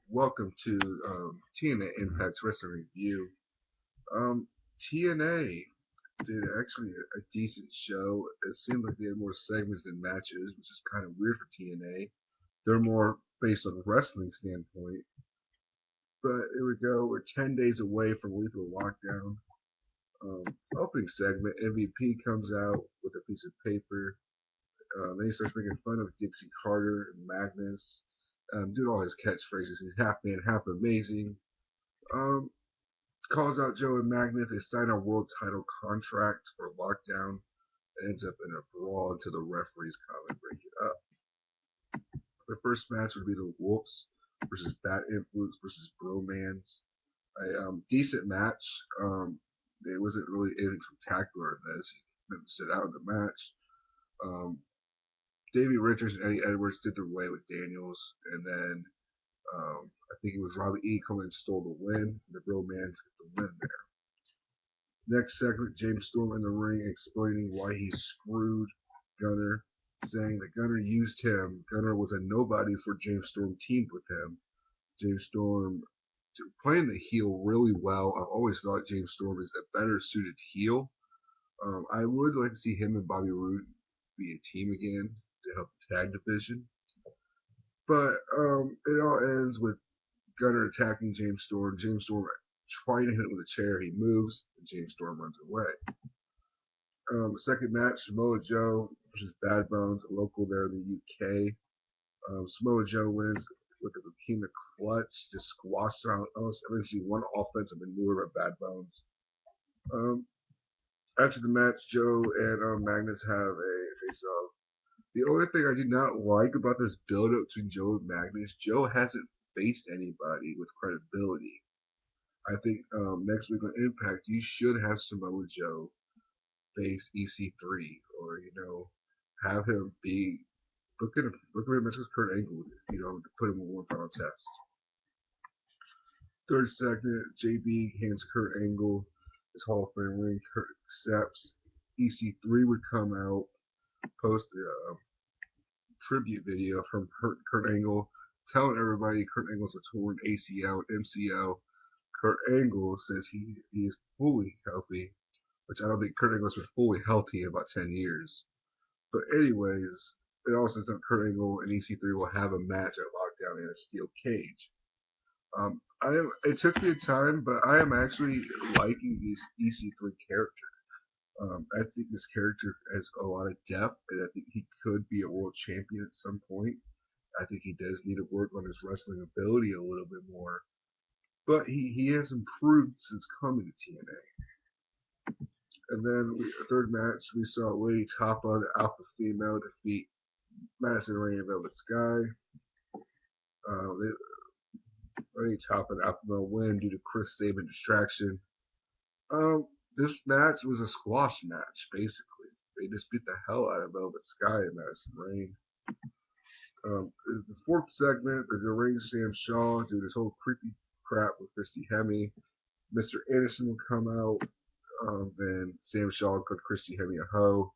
Welcome to Tna Impact Wrestling Review. Um, TNA did actually a decent show. It seemed like they had more segments than matches, which is kind of weird for TNA. They're more based on a wrestling standpoint. But here we go. We're 10 days away from lethal lockdown. Opening segment, MVP comes out with a piece of paper. Then he starts making fun of Dixie Carter and Magnus. Doing all his catchphrases. He's half man, half amazing. Um, Calls out Joe and Magnus. They sign a world title contract for Lockdown. It ends up in a brawl until the referees come and break it up. The first match would be the Wolves versus Bad Influence versus Bromance. A decent match. It wasn't really anything spectacular in this. He meant to sit out of the match. Um, Davey Richards and Eddie Edwards did their way with Daniels, and then I think it was Robbie E. coming and stole the win. The Bromance get the win there. Next segment, James Storm in the ring explaining why he screwed Gunner, saying that Gunner used him. Gunner was a nobody for James Storm teamed with him. James Storm playing the heel really well. I've always thought James Storm is a better suited heel. I would like to see him and Bobby Roode be a team again to help the tag division. But it all ends with Gunner attacking James Storm. James Storm trying to hit him with a chair. He moves, and James Storm runs away. Second match, Samoa Joe versus Bad Bones, a local there in the UK. Samoa Joe wins with the Bikini Clutch, just squashed out. I didn't see one offensive maneuver by Bad Bones. Um, After the match, Joe and Magnus have a face-off. The only thing I do not like about this build-up between Joe and Magnus, Joe hasn't faced anybody with credibility. I think next week on Impact, you should have Samoa Joe face EC3, or have him be look at him as Kurt Angle, to put him in one final test. Third segment, JB hands Kurt Angle his Hall of Fame ring. Kurt accepts. EC3 would come out, post a tribute video from Kurt Angle, telling everybody Kurt Angle's a torn ACL, MCL. Kurt Angle says he is fully healthy, which I don't think Kurt Angle's been fully healthy in about 10 years. But anyways, it also says that Kurt Angle and EC3 will have a match at Lockdown in a steel cage. It took me time, but I am actually liking this EC3 character. I think this character has a lot of depth, and I think he could be a world champion at some point. I think he does need to work on his wrestling ability a little bit more, but he has improved since coming to TNA. And then third match, we saw Lady Tapa, the alpha female, defeat Madison Rain and Velvet Sky. Lady Tapa and alpha male win due to Chris Sabin distraction. This match was a squash match, basically. They just beat the hell out of Velvet Sky and Madison Rain. The fourth segment, the ring Sam Shaw do this whole creepy crap with Christy Hemme. Mr. Anderson would come out. Then Sam Shaw called Christy Hemme a hoe.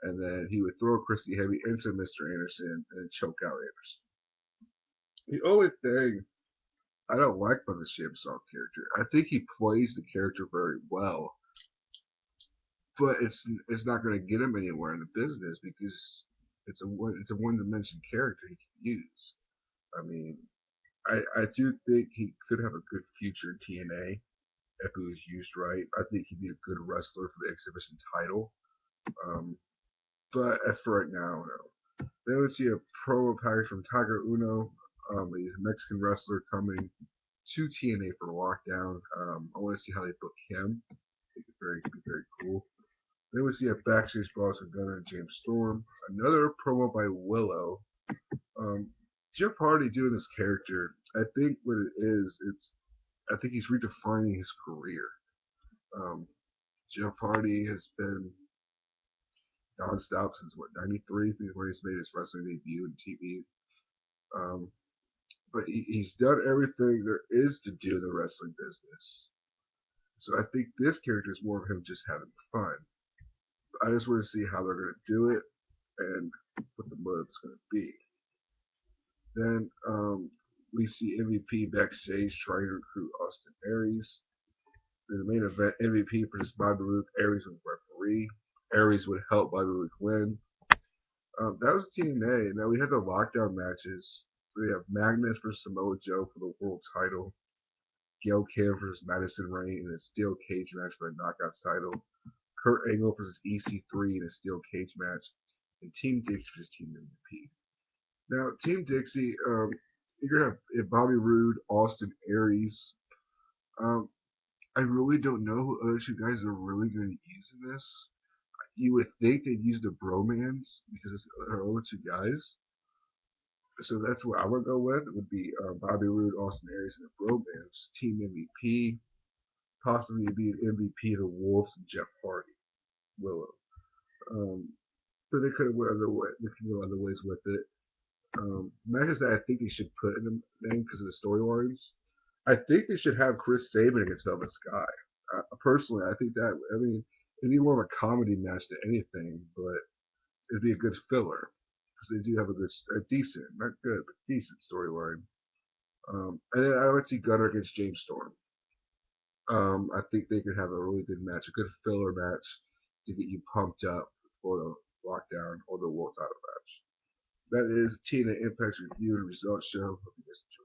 And then he would throw Christy Hemme into Mr. Anderson and choke out Anderson. The only thing I don't like about the Sam Shaw character, I think he plays the character very well, but it's not going to get him anywhere in the business because it's a one dimension character he can use. I mean, I do think he could have a good future in TNA if he was used right. I think he'd be a good wrestler for the exhibition title. But as for right now, no. Then we see a promo package from Tiger Uno. He's a Mexican wrestler coming to TNA for Lockdown. I want to see how they book him. I think it'd be very cool. Then we see a backstage brawl with Gunner and James Storm. Another promo by Willow. Jeff Hardy doing this character. I think what it is, I think he's redefining his career. Jeff Hardy has been nonstop since '93, when he's made his wrestling debut on TV. But he's done everything there is to do in the wrestling business. So I think this character is more of him just having fun. I just want to see how they're going to do it and what the motive's going to be. Then We see MVP backstage trying to recruit Austin Aries. In the main event, MVP versus Bobby Roode. Aries was referee. Aries would help Bobby Roode win. That was TNA. Now we had the lockdown matches. We have Magnus versus Samoa Joe for the world title. Gail Kim versus Madison Rain in a steel cage match for the Knockouts title. Kurt Angle versus EC3 in a steel cage match. And Team Dixie versus Team MVP. Now, Team Dixie, you're going to have Bobby Roode, Austin Aries. Um, I really don't know who other two guys are really going to use in this. You would think they'd use the Bromans because they're only two guys. So that's what I would go with. It would be Bobby Roode, Austin Aries, and the Bromans. Team MVP. Possibly be an MVP of the Wolves and Jeff Hardy. Willow. Um, but they could have went other way. They could go other ways with it. Matches that I think they should put in the name because of the storylines. I think they should have Chris Sabin against Velvet Sky. Personally, I think that. I mean, it'd be more of a comedy match than anything, but it'd be a good filler because they do have a decent, not good, but decent storyline. And then I would see Gunner against James Storm. I think they could have a really good match, a good filler match to get you pumped up for the lockdown or the world title match. That is Tna Impact's review and results show. Hope you guys enjoy.